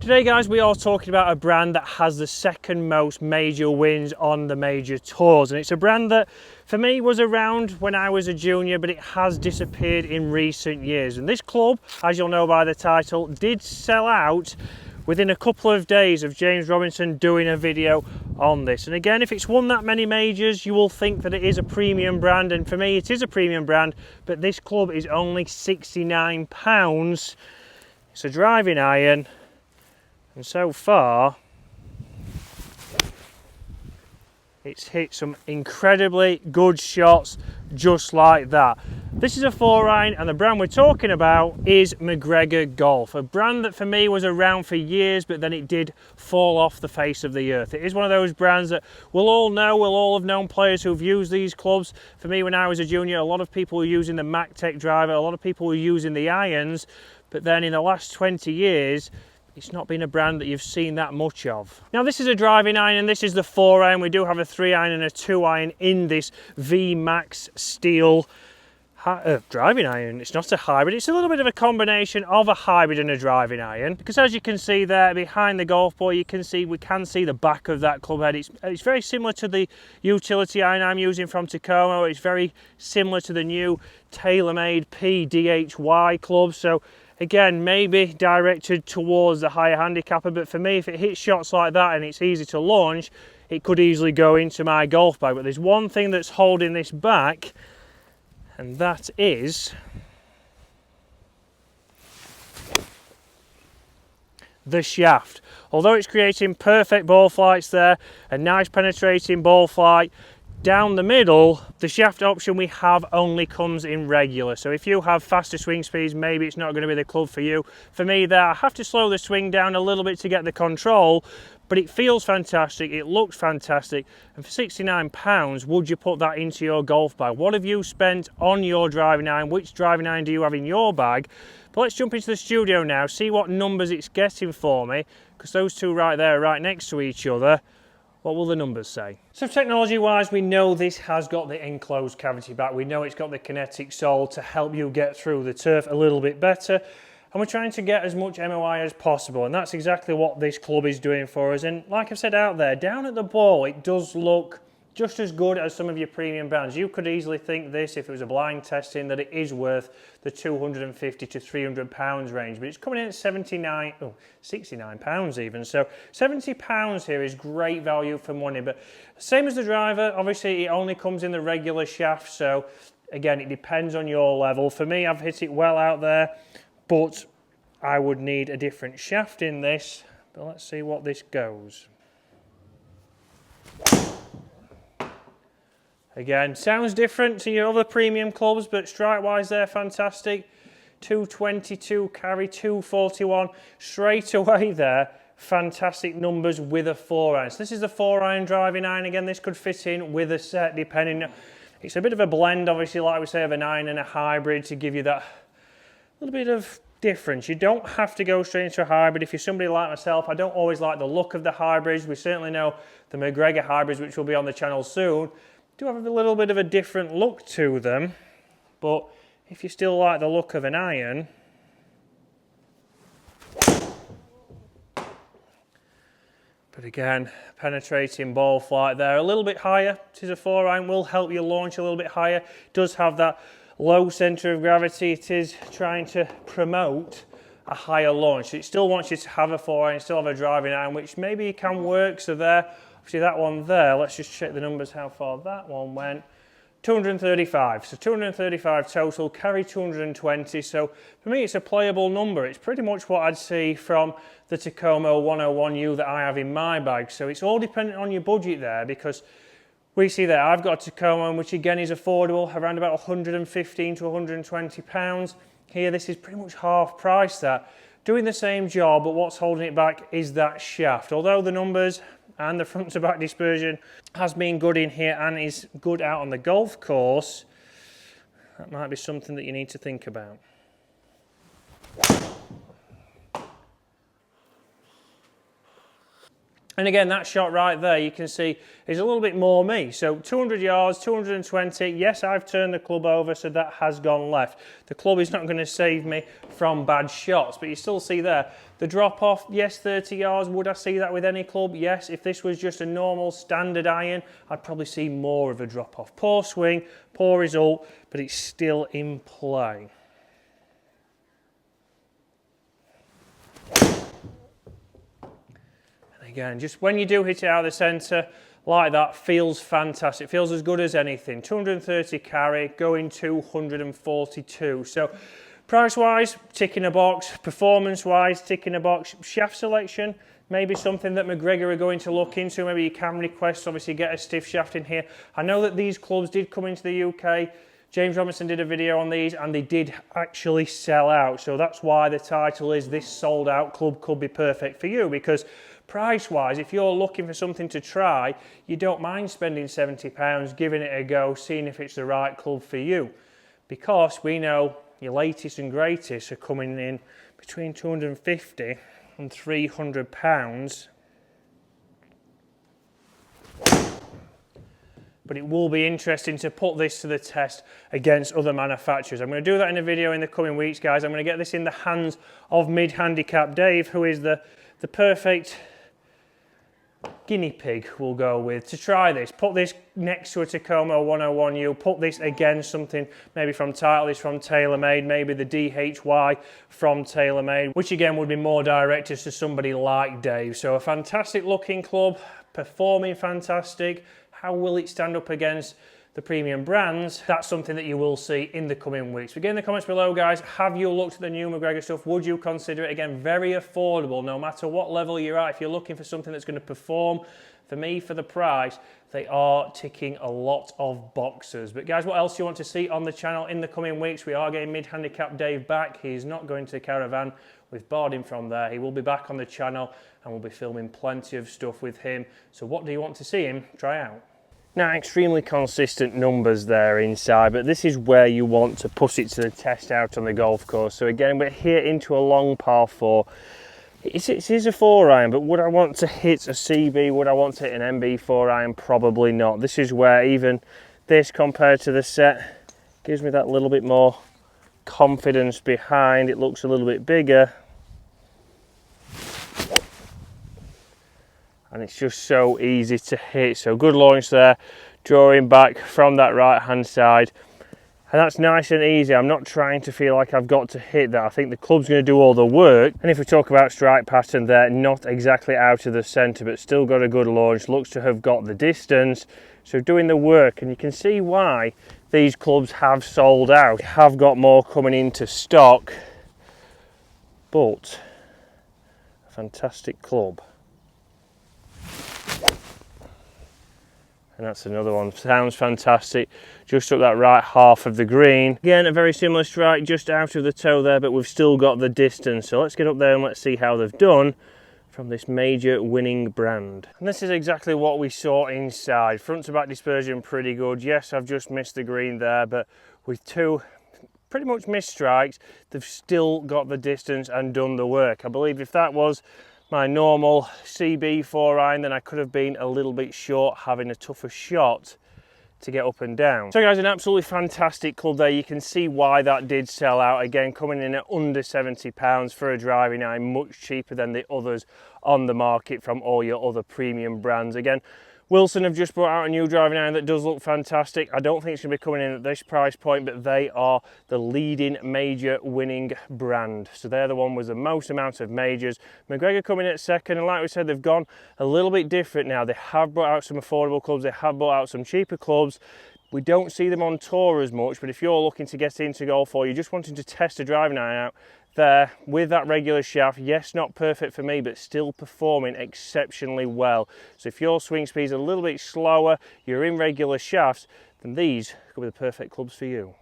Today guys, we are talking about a brand that has the second most major wins on the major tours, and it's a brand that for me was around when I was a junior, but it has disappeared in recent years. And this club, as you'll know by the title, did sell out within a couple of days of James Robinson doing a video on this. And again, if it's won that many majors, you will think that it is a premium brand, and for me it is a premium brand, but this club is only £69. It's a driving iron, and so far it's hit some incredibly good shots just like that. This is a 4-iron, and the brand we're talking about is McGregor Golf, a brand that for me was around for years, but then it did fall off the face of the earth. It is one of those brands that we'll all know, we'll all have known players who've used these clubs. For me, when I was a junior, a lot of people were using the MacTech driver, a lot of people were using the irons, but then in the last 20 years, it's not been a brand that you've seen that much of. Now this is a driving iron, and this is the 4-iron. We do have a 3-iron and a 2-iron in this V-Max steel driving iron. It's not a hybrid, it's a little bit of a combination of a hybrid and a driving iron, because as you can see there behind the golf ball, we can see the back of that club head. It's very similar to the utility iron I'm using from Tacoma. It's very similar to the new TaylorMade PDHY club, so again, maybe directed towards the higher handicapper, but for me, if it hits shots like that and it's easy to launch, it could easily go into my golf bag. But there's one thing that's holding this back, and that is the shaft. Although it's creating perfect ball flights there, a nice penetrating ball flight, down the middle, the shaft option we have only comes in regular. So if you have faster swing speeds, maybe it's not going to be the club for you. For me there, I have to slow the swing down a little bit to get the control, but it feels fantastic, it looks fantastic, and for £69, would you put that into your golf bag? What have you spent on your driving iron? Which driving iron do you have in your bag? But let's jump into the studio now, see what numbers it's getting for me, because those two right there are right next to each other. What will the numbers say? So technology wise, we know this has got the enclosed cavity back. We know it's got the kinetic sole to help you get through the turf a little bit better. And we're trying to get as much MOI as possible. And that's exactly what this club is doing for us. And like I've said out there, down at the ball, it does look just as good as some of your premium brands. You could easily think this, if it was a blind testing, that it is worth the £250 to £300 range, but it's coming in at £69 even. So £70 here is great value for money, but same as the driver, obviously it only comes in the regular shaft. So again, it depends on your level. For me, I've hit it well out there, but I would need a different shaft in this. But let's see what this goes. Again, sounds different to your other premium clubs, but strike-wise they're fantastic. 222 carry, 241 straight away there. Fantastic numbers with a 4-iron. So this is the 4-iron driving iron. Again, this could fit in with a set depending. It's a bit of a blend, obviously, like we say, of an iron and a hybrid to give you that little bit of difference. You don't have to go straight into a hybrid. If you're somebody like myself, I don't always like the look of the hybrids. We certainly know the McGregor hybrids, which will be on the channel soon, do have a little bit of a different look to them, but if you still like the look of an iron, but again, penetrating ball flight there, a little bit higher. It is a 4-iron, will help you launch a little bit higher. It does have that low centre of gravity. It is trying to promote a higher launch. It still wants you to have a 4-iron, still have a driving iron, which maybe can work. So there, see that one there, let's just check the numbers, how far that one went. 235, so 235 total, carry 220, so for me it's a playable number. It's pretty much what I'd see from the Tacoma 101U that I have in my bag. So it's all dependent on your budget there, because we see there I've got a Tacoma, which again is affordable, around about 115 to 120 pounds. Here this is pretty much half price that. Doing the same job, but what's holding it back is that shaft. Although the numbers and the front to back dispersion has been good in here and is good out on the golf course, that might be something that you need to think about. And again, that shot right there, you can see, is a little bit more me. So 200 yards, 220. Yes, I've turned the club over, so that has gone left. The club is not going to save me from bad shots, but you still see there, the drop off, yes, 30 yards. Would I see that with any club? Yes. If this was just a normal standard iron, I'd probably see more of a drop off. Poor swing, poor result, but it's still in play. Again, just when you do hit it out of the centre like that, feels fantastic. Feels as good as anything. 230 carry, going 242. So price-wise, ticking a box. Performance-wise, ticking a box. Shaft selection, maybe something that McGregor are going to look into. Maybe you can request, obviously, get a stiff shaft in here. I know that these clubs did come into the UK. James Robinson did a video on these and they did actually sell out. So that's why the title is This Sold Out Club Could Be Perfect for You, because price-wise, if you're looking for something to try, you don't mind spending £70, giving it a go, seeing if it's the right club for you. Because we know your latest and greatest are coming in between £250 and £300. But it will be interesting to put this to the test against other manufacturers. I'm going to do that in a video in the coming weeks, guys. I'm going to get this in the hands of mid-handicap Dave, who is the perfect guinea pig we'll go with to try this. Put this next to a Tacoma 101U, put this against something maybe from Titleist, from TaylorMade, maybe the DHY from TaylorMade, which again would be more directed to somebody like Dave. So a fantastic looking club, performing fantastic. How will it stand up against the premium brands? That's something that you will see in the coming weeks. Again, in the comments below, guys, have you looked at the new McGregor stuff? Would you consider it? Again, very affordable, no matter what level you're at. If you're looking for something that's going to perform, for me, for the price, they are ticking a lot of boxes. But guys, what else do you want to see on the channel in the coming weeks? We are getting mid-handicap Dave back. He's not going to Caravan. We've barred him from there. He will be back on the channel and we'll be filming plenty of stuff with him. So what do you want to see him try out? Now, extremely consistent numbers there inside, but this is where you want to put it to the test out on the golf course. So again, we're here into a long par 4. It is a 4-iron, but would I want to hit a CB? Would I want to hit an MB 4-iron? Probably not. This is where even this compared to the set gives me that little bit more confidence behind. It looks a little bit bigger. And it's just so easy to hit. So good launch there, drawing back from that right hand side. And that's nice and easy. I'm not trying to feel like I've got to hit that. I think the club's going to do all the work. And if we talk about strike pattern there, not exactly out of the centre, but still got a good launch. Looks to have got the distance. So doing the work, and you can see why these clubs have sold out. Have got more coming into stock, but a fantastic club. And that's another one. Sounds fantastic. Just up that right half of the green. Again, a very similar strike just out of the toe there, but we've still got the distance. So let's get up there and let's see how they've done from this major winning brand. And this is exactly what we saw inside. Front to back dispersion pretty good. Yes, I've just missed the green there, but with two pretty much missed strikes, they've still got the distance and done the work. I believe if that was my normal CB 4-iron, then I could have been a little bit short, having a tougher shot to get up and down. So guys, an absolutely fantastic club there. You can see why that did sell out. Again, coming in at under £70 for a driving iron, much cheaper than the others on the market from all your other premium brands. Again, Wilson have just brought out a new driving iron that does look fantastic. I don't think it's going to be coming in at this price point, but they are the leading major winning brand. So they're the one with the most amount of majors. McGregor coming at second, and like we said, they've gone a little bit different now. They have brought out some affordable clubs, they have brought out some cheaper clubs. We don't see them on tour as much, but if you're looking to get into golf or you're just wanting to test a driving iron out, there with that regular shaft, yes, not perfect for me, but still performing exceptionally well. So if your swing speed's a little bit slower, you're in regular shafts, then these could be the perfect clubs for you.